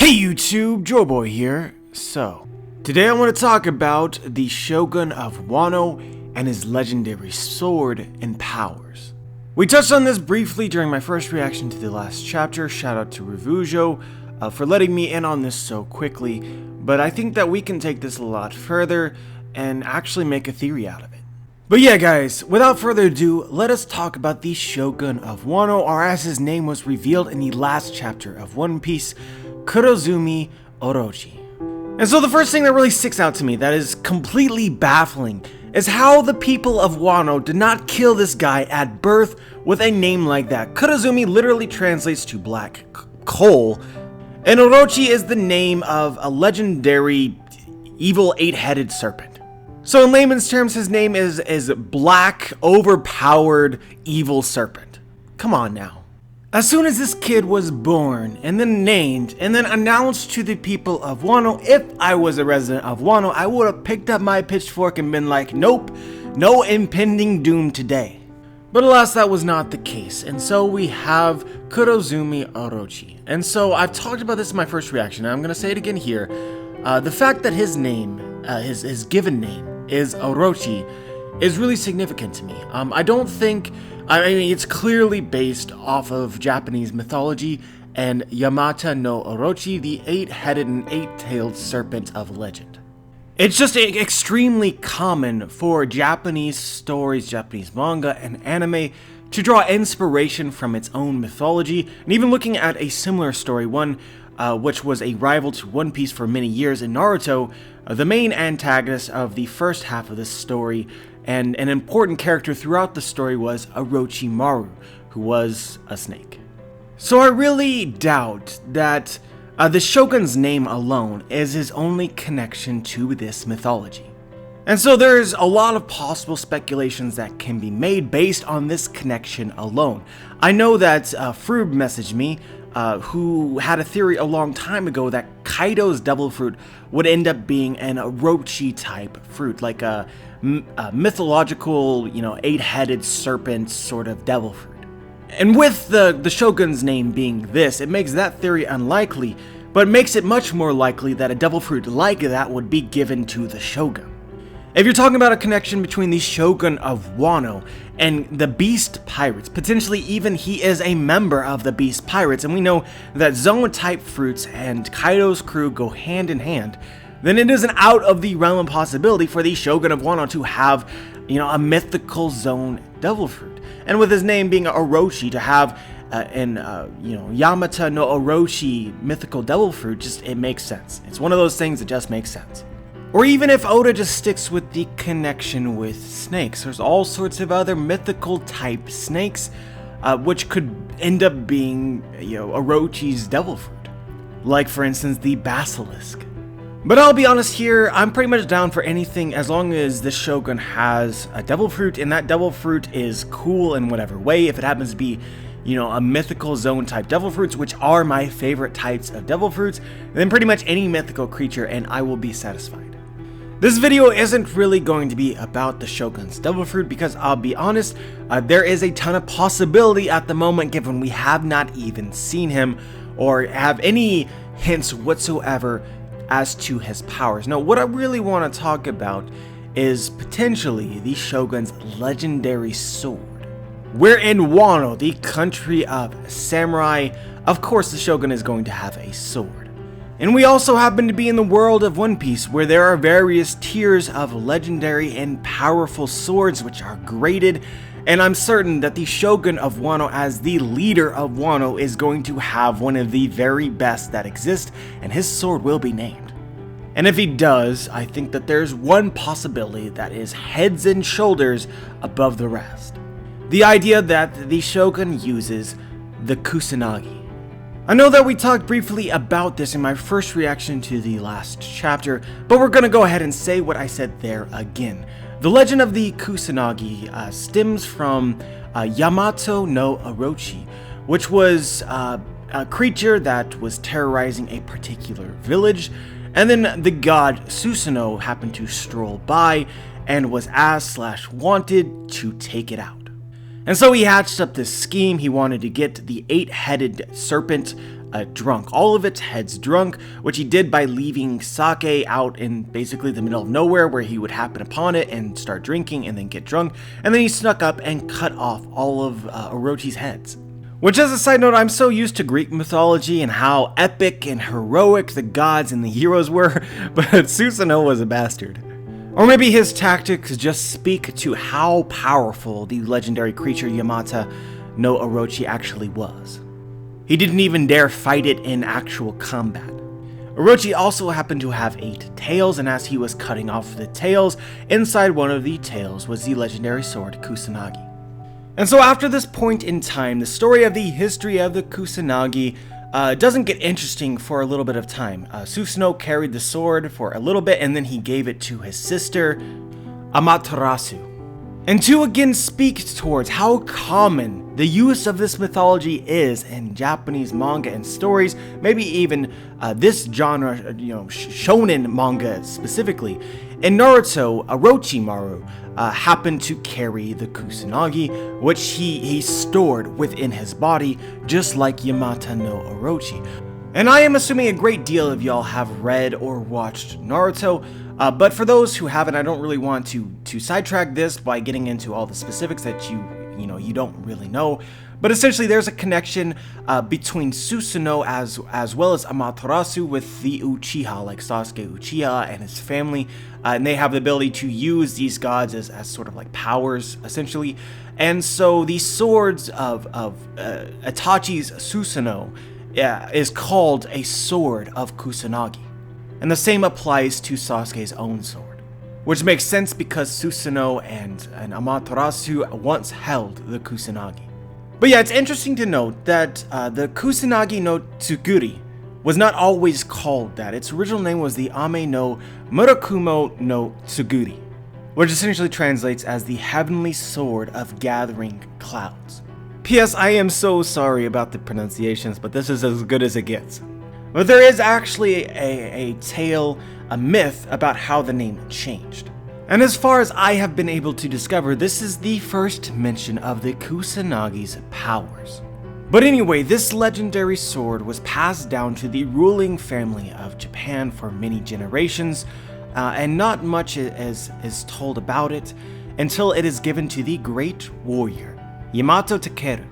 Hey YouTube, Joeboy here. So, today I want to talk about the Shogun of Wano and his legendary sword and powers. We touched on this briefly during my first reaction to the last chapter. Shout out to Revujo for letting me in on this so quickly, but I think that we can take this a lot further and actually make a theory out of it. But yeah guys, without further ado, let us talk about the Shogun of Wano, or as his name was revealed in the last chapter of One Piece, Kurozumi Orochi. And so the first thing that really sticks out to me that is completely baffling is how the people of Wano did not kill this guy at birth with a name like that. Kurozumi literally translates to black coal, and Orochi is the name of a legendary evil eight-headed serpent. So in layman's terms, his name is black, overpowered, evil serpent. Come on now. As soon as this kid was born, and then named, and then announced to the people of Wano, if I was a resident of Wano, I would have picked up my pitchfork and been like, nope, no impending doom today. But alas, that was not the case, and so we have Kurozumi Orochi. And so I've talked about this in my first reaction, and I'm going to say it again here. The fact that his name, his given name, is Orochi is really significant to me. I mean, it's clearly based off of Japanese mythology and Yamata no Orochi, the eight-headed and eight-tailed serpent of legend. It's just extremely common for Japanese stories, Japanese manga, and anime to draw inspiration from its own mythology, and even looking at a similar story, one which was a rival to One Piece for many years in Naruto, the main antagonist of the first half of this story and an important character throughout the story was Orochimaru, who was a snake. So I really doubt that the Shogun's name alone is his only connection to this mythology. And so there's a lot of possible speculations that can be made based on this connection alone. I know that Frub messaged me, who had a theory a long time ago that Kaido's devil fruit would end up being an Orochi type fruit, like a mythological, eight-headed serpent sort of devil fruit. And with the Shogun's name being this, it makes that theory unlikely, but makes it much more likely that a devil fruit like that would be given to the Shogun. If you're talking about a connection between the Shogun of Wano and the Beast Pirates, potentially even he is a member of the Beast Pirates, and we know that Zone-type fruits and Kaido's crew go hand in hand, then it isn't out of the realm of possibility for the Shogun of Wano to have, a mythical Zone devil fruit. And with his name being Orochi, to have Yamata no Orochi mythical devil fruit, it makes sense. It's one of those things that just makes sense. Or even if Oda just sticks with the connection with snakes, there's all sorts of other mythical type snakes, which could end up being, Orochi's devil fruit. Like, for instance, the basilisk. But I'll be honest here, I'm pretty much down for anything as long as the Shogun has a devil fruit, and that devil fruit is cool in whatever way. If it happens to be, a mythical Zone type devil fruits, which are my favorite types of devil fruits, then pretty much any mythical creature, and I will be satisfied. This video isn't really going to be about the Shogun's devil fruit because I'll be honest, there is a ton of possibility at the moment given we have not even seen him or have any hints whatsoever as to his powers. Now, what I really want to talk about is potentially the Shogun's legendary sword. We're in Wano, the country of samurai. Of course, the Shogun is going to have a sword. And we also happen to be in the world of One Piece, where there are various tiers of legendary and powerful swords which are graded, and I'm certain that the Shogun of Wano, as the leader of Wano, is going to have one of the very best that exist, and his sword will be named. And if he does, I think that there's one possibility that is heads and shoulders above the rest. The idea that the Shogun uses the Kusanagi. I know that we talked briefly about this in my first reaction to the last chapter, but we're gonna go ahead and say what I said there again. The legend of the Kusanagi stems from Yamato no Orochi, which was a creature that was terrorizing a particular village, and then the god Susanoo happened to stroll by and was asked/wanted to take it out. And so he hatched up this scheme. He wanted to get the eight-headed serpent drunk. All of its heads drunk, which he did by leaving sake out in basically the middle of nowhere where he would happen upon it and start drinking and then get drunk. And then he snuck up and cut off all of Orochi's heads. Which, as a side note, I'm so used to Greek mythology and how epic and heroic the gods and the heroes were, but Susanoo was a bastard. Or maybe his tactics just speak to how powerful the legendary creature Yamato no Orochi actually was. He didn't even dare fight it in actual combat. Orochi also happened to have 8 tails, and as he was cutting off the tails, inside one of the tails was the legendary sword Kusanagi. And so after this point in time, the story of the history of the Kusanagi doesn't get interesting for a little bit of time. Susanoo carried the sword for a little bit, and then he gave it to his sister, Amaterasu. And to again speak towards how common the use of this mythology is in Japanese manga and stories, maybe even this genre, shonen manga specifically. In Naruto, Orochimaru happened to carry the Kusanagi, which he stored within his body, just like Yamato no Orochi. And I am assuming a great deal of y'all have read or watched Naruto, but for those who haven't, I don't really want to sidetrack this by getting into all the specifics that you don't really know. But essentially, there's a connection between Susanoo as well as Amaterasu with the Uchiha, like Sasuke Uchiha and his family, and they have the ability to use these gods as sort of like powers, essentially. And so the swords of Itachi's Susanoo is called a sword of Kusanagi. And the same applies to Sasuke's own sword, which makes sense because Susanoo and Amaterasu once held the Kusanagi. But yeah, it's interesting to note that the Kusanagi no Tsuguri was not always called that. Its original name was the Ame no Murakumo no Tsuguri, which essentially translates as the Heavenly Sword of Gathering Clouds. P.S. I am so sorry about the pronunciations, but this is as good as it gets. But there is actually a tale, a myth about how the name changed. And as far as I have been able to discover, this is the first mention of the Kusanagi's powers. But anyway, this legendary sword was passed down to the ruling family of Japan for many generations, and not much is told about it until it is given to the great warrior, Yamato Takeru.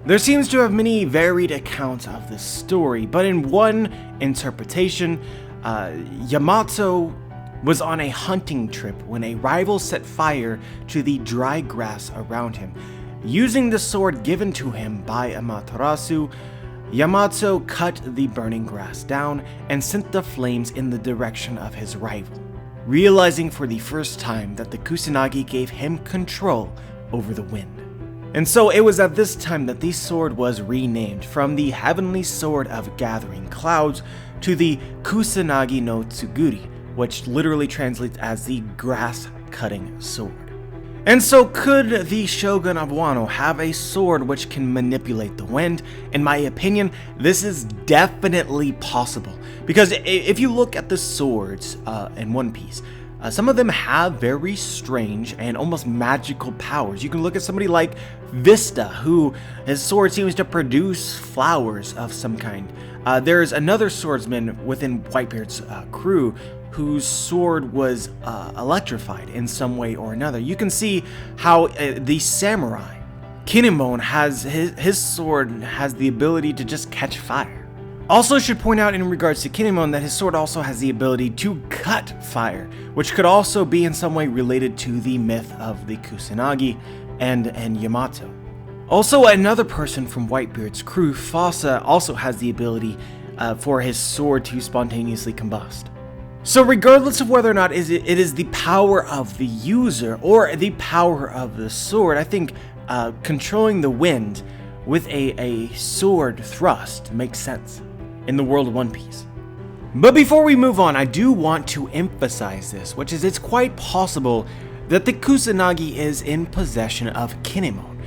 There seems to have many varied accounts of this story, but in one interpretation, Yamato was on a hunting trip when a rival set fire to the dry grass around him. Using the sword given to him by Amaterasu, Yamato cut the burning grass down and sent the flames in the direction of his rival, realizing for the first time that the Kusanagi gave him control over the wind. And so it was at this time that the sword was renamed from the Heavenly Sword of Gathering Clouds to the Kusanagi no Tsuguri, which literally translates as the grass-cutting sword. And so could the Shogun of Wano have a sword which can manipulate the wind? In my opinion, this is definitely possible, because if you look at the swords in One Piece, some of them have very strange and almost magical powers. You can look at somebody like Vista, who his sword seems to produce flowers of some kind. There's another swordsman within Whitebeard's crew whose sword was electrified in some way or another. You can see how the samurai, Kinemon, has his sword has the ability to just catch fire. Also should point out in regards to Kinemon that his sword also has the ability to cut fire, which could also be in some way related to the myth of the Kusanagi and Yamato. Also, another person from Whitebeard's crew, Fossa, also has the ability for his sword to spontaneously combust. So regardless of whether or not it is the power of the user or the power of the sword, I think controlling the wind with a sword thrust makes sense in the world of One Piece. But before we move on, I do want to emphasize this, which is it's quite possible that the Kusanagi is in possession of Kinemon.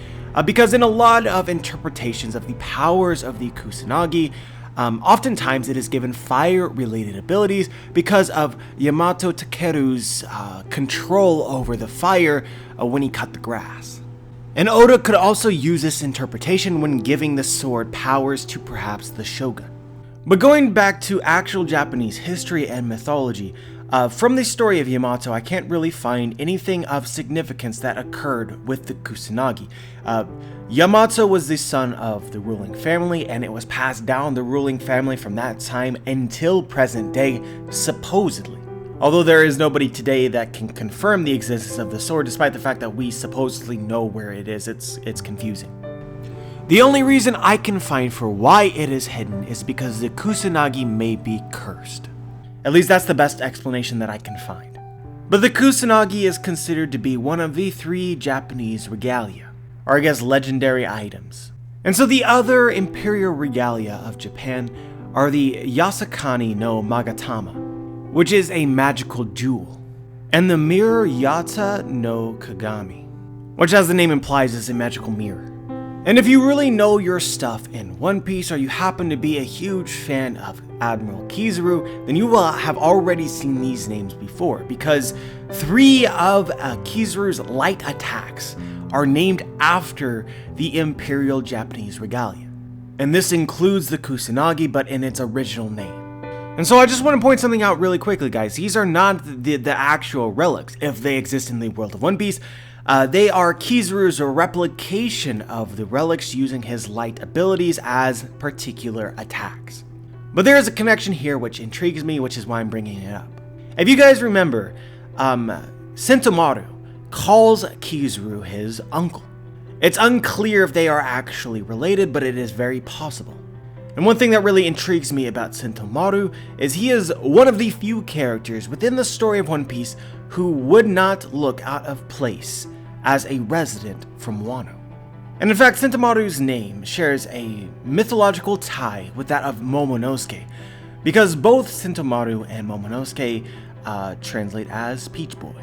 Because in a lot of interpretations of the powers of the Kusanagi, oftentimes it is given fire-related abilities because of Yamato Takeru's control over the fire when he cut the grass. And Oda could also use this interpretation when giving the sword powers to perhaps the Shogun. But going back to actual Japanese history and mythology, from the story of Yamato, I can't really find anything of significance that occurred with the Kusanagi. Yamato was the son of the ruling family, and it was passed down the ruling family from that time until present day, supposedly. Although there is nobody today that can confirm the existence of the sword, despite the fact that we supposedly know where it is, it's confusing. The only reason I can find for why it is hidden is because the Kusanagi may be cursed. At least that's the best explanation that I can find. But the Kusanagi is considered to be one of the 3 Japanese regalia, or I guess legendary items. And so the other imperial regalia of Japan are the Yasakani no Magatama, which is a magical jewel, and the mirror Yata no Kagami, which as the name implies is a magical mirror. And if you really know your stuff in One Piece, or you happen to be a huge fan of Admiral Kizaru, then you will have already seen these names before, because 3 of Kizaru's light attacks are named after the Imperial Japanese regalia. And this includes the Kusanagi, but in its original name. And so I just want to point something out really quickly, guys. These are not the actual relics, if they exist in the world of One Piece. They are Kizaru's replication of the relics using his light abilities as particular attacks. But there is a connection here which intrigues me, which is why I'm bringing it up. If you guys remember, Sentomaru calls Kizaru his uncle. It's unclear if they are actually related, but it is very possible. And one thing that really intrigues me about Sentomaru is he is one of the few characters within the story of One Piece who would not look out of place as a resident from Wano. And in fact, Sentomaru's name shares a mythological tie with that of Momonosuke, because both Sentomaru and Momonosuke translate as Peach Boy,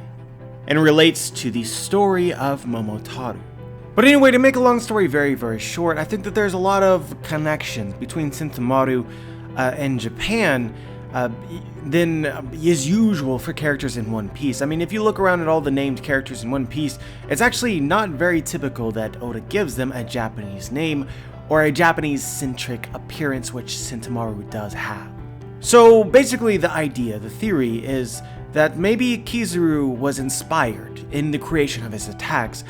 and relates to the story of Momotaru. But anyway, to make a long story very, very short, I think that there's a lot of connections between Sentomaru and Japan than is usual for characters in One Piece. I mean, if you look around at all the named characters in One Piece, it's actually not very typical that Oda gives them a Japanese name or a Japanese-centric appearance, which Sentomaru does have. So basically the theory is that maybe Kizaru was inspired in the creation of his attacks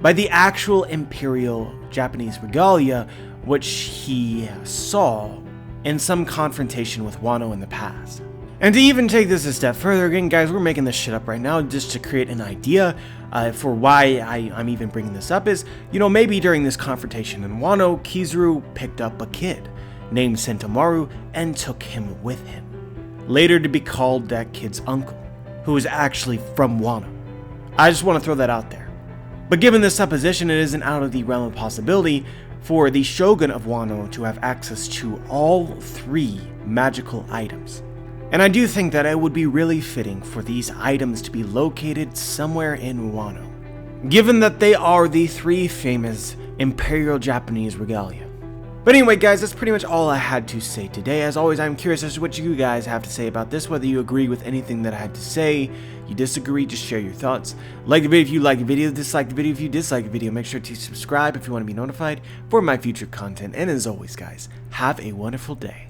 by the actual Imperial Japanese regalia, which he saw in some confrontation with Wano in the past. And to even take this a step further, again guys, we're making this shit up right now just to create an idea for why I'm even bringing this up is, maybe during this confrontation in Wano, Kizaru picked up a kid named Sentomaru and took him with him, later to be called that kid's uncle, who is actually from Wano. I just want to throw that out there. But given this supposition, it isn't out of the realm of possibility for the Shogun of Wano to have access to all 3 magical items. And I do think that it would be really fitting for these items to be located somewhere in Wano, given that they are the 3 famous Imperial Japanese regalia. But anyway guys, that's pretty much all I had to say today. As always, I'm curious as to what you guys have to say about this, whether you agree with anything that I had to say, you disagree, just share your thoughts. Like the video if you like the video, dislike the video if you dislike the video, make sure to subscribe if you want to be notified for my future content, and as always guys, have a wonderful day.